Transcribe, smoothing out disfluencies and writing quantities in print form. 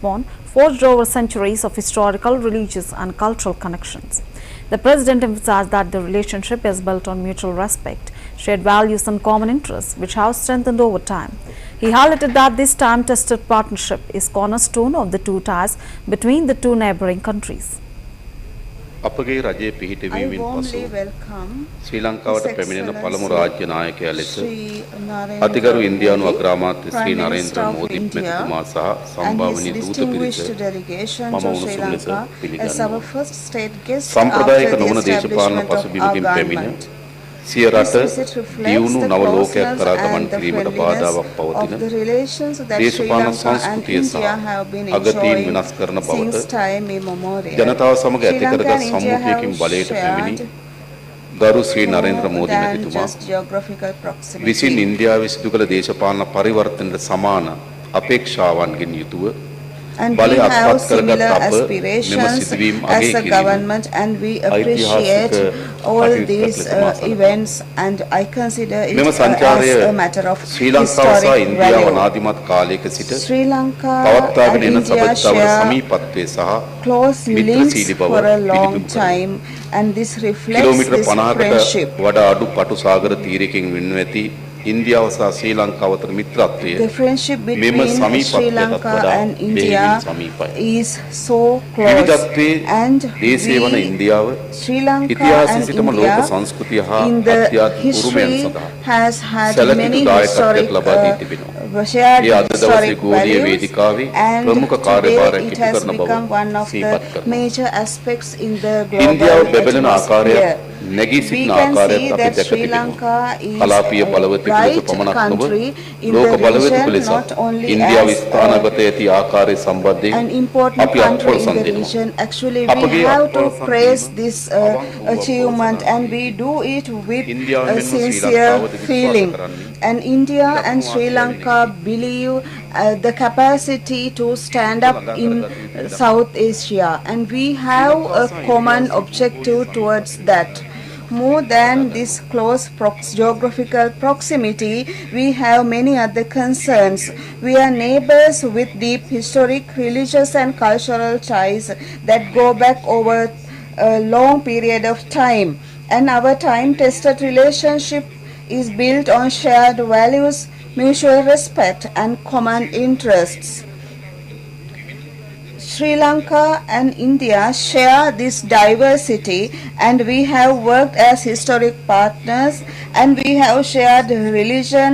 bond forged over centuries of historical, religious and cultural connections. The President emphasized that the relationship is built on mutual respect, shared values and common interests, which have strengthened over time. He highlighted that this time-tested partnership is cornerstone of the two ties between the two neighboring countries. අපගේ රජයේ පිහිටවීමෙන් පසු ශ්‍රී ලංකාවට පැමිණෙන පළමු රාජ්‍ය නායකයා ලෙස අතිගරු ඉන්දියානු අග්‍රාමාත්‍ය ශ්‍රී නරේන්ද්‍ර මෝදි මැතිතුමා සහ සම්භාවනීය දූත පිරිස මම උණුසුම් ලෙස පිළිගන්නවා. සම්ප්‍රදායික නොවන දේශපාලන පසුබිමකින් පැමිණ සිය රට දියුණු නව ලෝකයක් කරා ගමන් කිරීමට බාධාවක් පවතින දේශපාලන සංස්කෘතිය සහ අගතීන් වෙනස් කරන බවට ජනතාව සමග ඇති කරගත් සම්මුතියකින් බලයට පැමිණි ගරු ශ්‍රී නරේන්ද්‍ර මෝදි මැතිතුමා විසින් ඉන්දියාවේ සිදු කළ දේශපාලන පරිවර්තනයට සමාන අපේක්ෂාවන්ගෙන් යුතුව And we have similar aspirations as a government, and we appreciate all these events, and I consider it as a matter of historic value. Sri Lanka and India share close links for a long time, and this reflects this friendship. ඉන්දියාව සහ ශ්‍රී ලංකාව අතර මිත්‍රත්වය The friendship between Sri Lanka and India is so close, and Sri Lanka and India in the history has had many historic shared historic values, and today it has become one of the major aspects in the global atmosphere. We can see that Sri Lanka is a bright country in the region, not only as an important country in the region. Actually, we have to praise this achievement, and we do it with a sincere feeling. And India and Sri Lanka believe the capacity to stand up in South Asia, and we have a common objective towards that. More than this close geographical proximity, we have many other concerns. We are neighbors with deep historic, religious and cultural ties that go back over a long period of time. And our time-tested relationship is built on shared values, mutual respect and common interests. Sri Lanka and India share this diversity, and we have worked as historic partners, and we have shared religion,